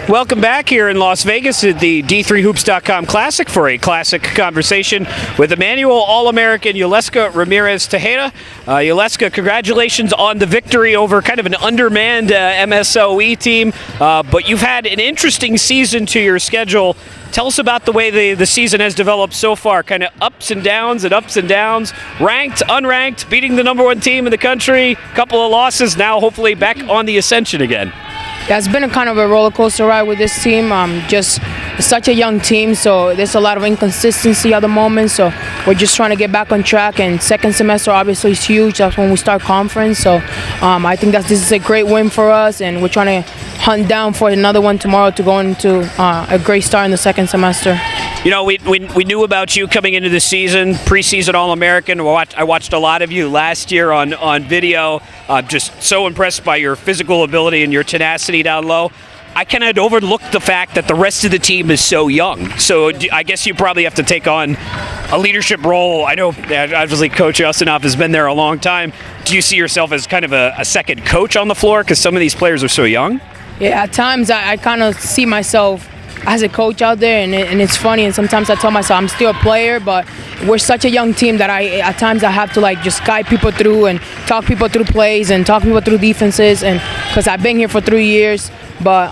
Welcome back here in Las Vegas at the D3Hoops.com Classic for a classic conversation with Emmanuel All-American Yuleska Ramirez-Tejeda. Yuleska, congratulations on the victory over kind of an undermanned MSOE team, but you've had an interesting season to your schedule. Tell us about the way the season has developed so far, kind of ups and downs, ranked, unranked, beating the number one team in the country, couple of losses, now hopefully back on the ascension again. Yeah, it's been a kind of a roller coaster ride with this team. Just such a young team, so there's a lot of inconsistency at the moment. So we're just trying to get back on track. And second semester obviously is huge. That's when we start conference. So I think this is a great win for us, and we're trying to hunt down for another one tomorrow to go into a great start in the second semester. You know, we knew about you coming into the season, preseason All-American. I watched a lot of you last year on video. Just so impressed by your physical ability and your tenacity down low. I kind of overlooked the fact that the rest of the team is so young. So I guess you probably have to take on a leadership role. I know, obviously, Coach Yosinoff has been there a long time. Do you see yourself as kind of a second coach on the floor because some of these players are so young? Yeah, at times I kind of see myself as a coach out there, and it's funny, and sometimes I tell myself I'm still a player, but we're such a young team that at times I have to like just guide people through and talk people through plays and talk people through defenses, and because I've been here for 3 years. But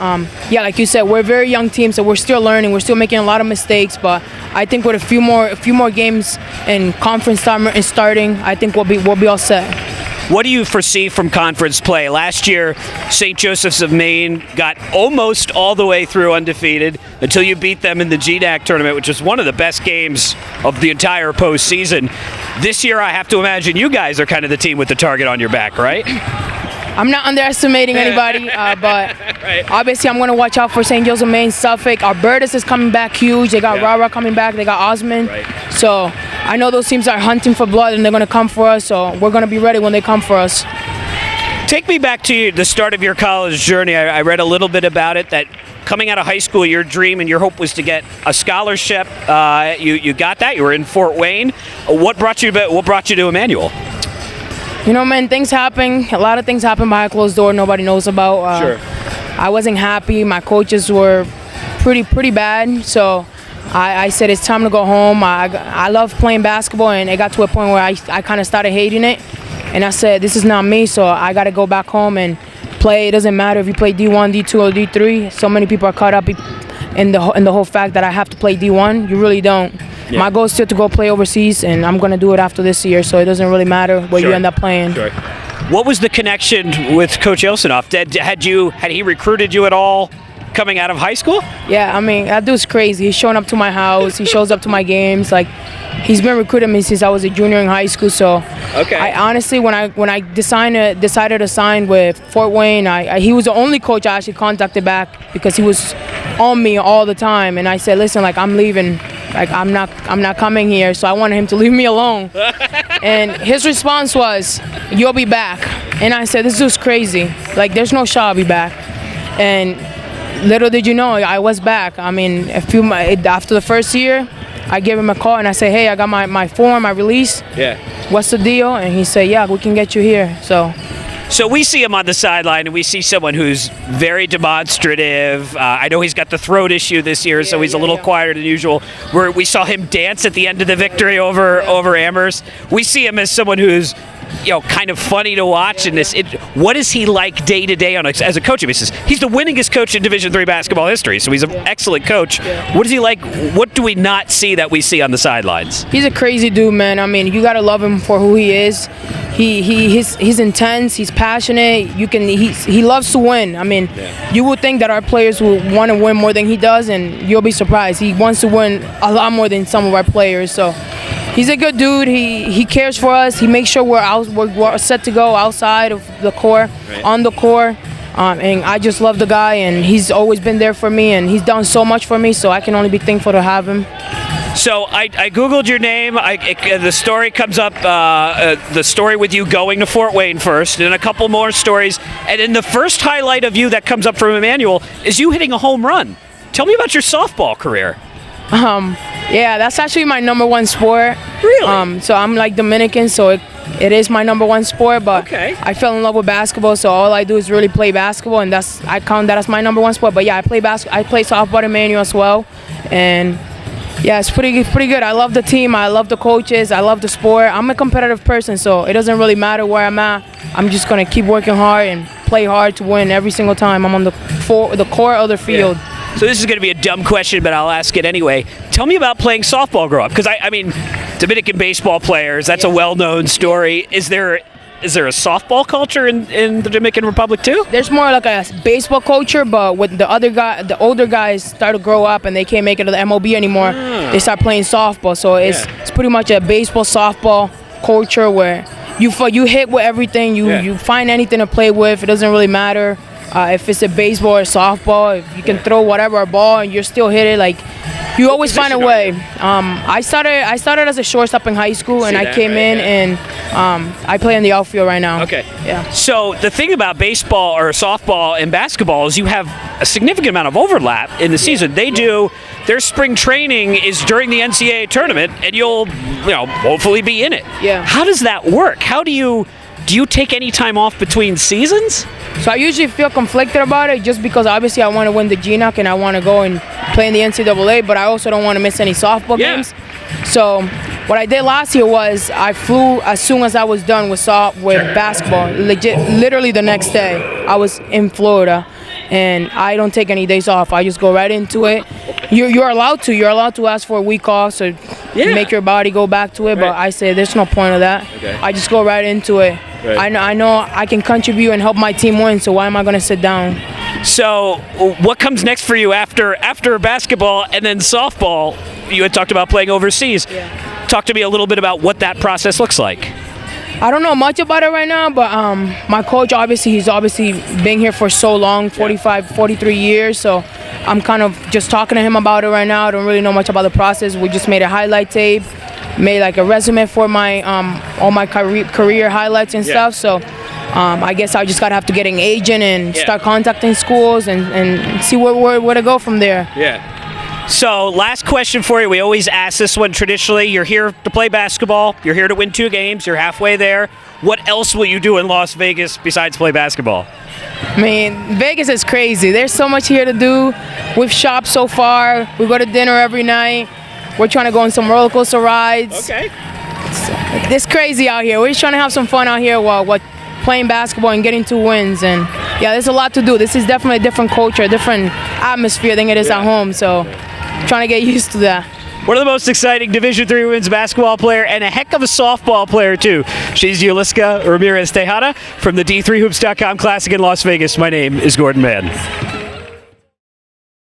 yeah, like you said, we're a very young team, so we're still learning. We're still making a lot of mistakes, but I think with a few more games and conference starting, I think we'll be all set. What do you foresee from conference play? Last year, St. Joseph's of Maine got almost all the way through undefeated until you beat them in the GNAC tournament, which is one of the best games of the entire postseason. This year, I have to imagine you guys are kind of the team with the target on your back, right? I'm not underestimating anybody, but right. Obviously I'm going to watch out for St. Joseph of Maine, Suffolk. Albertus is coming back huge. They got Rara coming back. They got Osmond. Right. So I know those teams are hunting for blood, and they're going to come for us. So we're going to be ready when they come for us. Take me back to the start of your college journey. I read a little bit about it, that coming out of high school, your dream and your hope was to get a scholarship. You got that. You were in Fort Wayne. What brought you to Emmanuel? You know, man, things happen. A lot of things happen behind a closed door nobody knows about. Sure. I wasn't happy. My coaches were pretty bad. So I said it's time to go home. I love playing basketball, and it got to a point where I kind of started hating it. And I said, this is not me, so I got to go back home and play. It doesn't matter if you play D1, D2, or D3. So many people are caught up in the whole fact that I have to play D1. You really don't. Yeah. My goal is still to go play overseas, and I'm going to do it after this year, so it doesn't really matter where you end up playing. Sure. What was the connection with Coach Yosinoff? Had he recruited you at all coming out of high school? Yeah, I mean, that dude's crazy. He's showing up to my house. He shows up to my games. Like, he's been recruiting me since I was a junior in high school. So, okay. I honestly, when I decided to sign with Fort Wayne, he was the only coach I actually contacted back because he was on me all the time. And I said, listen, like, I'm leaving. Like, I'm not coming here. So I wanted him to leave me alone. And his response was, you'll be back. And I said, this dude's crazy. Like, there's no shot I'll be back. And little did you know, I was back. I mean, after the first year, I gave him a call and I said, hey, I got my form, my release. Yeah. What's the deal? And he said, yeah, we can get you here. So we see him on the sideline, and we see someone who's very demonstrative. I know he's got the throat issue this year, so he's a little quieter than usual. We saw him dance at the end of the victory over Amherst. We see him as someone who's, kind of funny to watch. And what is he like day to day as a coach? He's the winningest coach in Division III basketball history, so he's an excellent coach. Yeah. What is he like? What do we not see that we see on the sidelines? He's a crazy dude, man. I mean, you gotta love him for who he is. He's intense. He's passionate. He loves to win. I mean, you would think that our players would want to win more than he does, and you'll be surprised. He wants to win a lot more than some of our players. So he's a good dude. He cares for us. He makes sure we're set to go outside of the court, on the court. And I just love the guy, and he's always been there for me, and he's done so much for me, so I can only be thankful to have him. So I Googled your name. The story comes up, the story with you going to Fort Wayne first, and a couple more stories. And then the first highlight of you that comes up from Emmanuel is you hitting a home run. Tell me about your softball career. Yeah, that's actually my #1 sport. Really? So I'm like Dominican, so it is my number one sport, but Okay. I fell in love with basketball, so all I do is really play basketball, and I count that as my number one sport. But yeah, I play softball at Emmanuel as well, and yeah, it's pretty good. I love the team, I love the coaches, I love the sport. I'm a competitive person, so it doesn't really matter where I'm at. I'm just gonna keep working hard and play hard to win every single time I'm on the court or the field. Yeah. So this is going to be a dumb question, but I'll ask it anyway. Tell me about playing softball growing up, because I mean, Dominican baseball players, that's a well-known story. Is there a softball culture in the Dominican Republic too? There's more like a baseball culture, but when the older guys start to grow up and they can't make it to the MLB anymore, they start playing softball. So it's pretty much a baseball softball culture where you hit with everything. You find anything to play with. It doesn't really matter if it's a baseball or softball. If you can throw whatever ball and you're still hit it, like you always find a way. I started as a shortstop in high school, and I came in and I play in the outfield right now. Okay. Yeah. So the thing about baseball or softball and basketball is you have a significant amount of overlap in the season. They do. Their spring training is during the NCAA tournament, and you'll hopefully be in it. Yeah. How does that work? How do you take any time off between seasons? So I usually feel conflicted about it, just because obviously I want to win the GNOC and I want to go and play in the NCAA, but I also don't want to miss any softball games. So what I did last year was I flew as soon as I was done with basketball. Literally the next day I was in Florida, and I don't take any days off. I just go right into it. You're allowed to ask for a week off, so make your body go back to it. But I say there's no point of that. Okay. I just go right into it. Right. I know I can contribute and help my team win, so why am I going to sit down? So what comes next for you after basketball and then softball? You had talked about playing overseas. Yeah. Talk to me a little bit about what that process looks like. I don't know much about it right now, but my coach, he's been here for so long, 43 years, so I'm kind of just talking to him about it right now. I don't really know much about the process. We just made a highlight tape, made like a resume for my all my career highlights and stuff, so I guess I just have to get an agent and start contacting schools and see where to go from there. Yeah. So last question for you. We always ask this one traditionally. You're here to play basketball. You're here to win 2 games. You're halfway there. What else will you do in Las Vegas besides play basketball? I mean, Vegas is crazy. There's so much here to do. We've shopped so far. We go to dinner every night. We're trying to go on some roller coaster rides. Okay. It's crazy out here. We're just trying to have some fun out here while playing basketball and getting 2 wins. And yeah, there's a lot to do. This is definitely a different culture, a different atmosphere than it is at home. So trying to get used to that. One of the most exciting Division III women's basketball player, and a heck of a softball player too. She's Yuleska Ramirez-Tejeda from the D3Hoops.com Classic in Las Vegas. My name is Gordon Mann.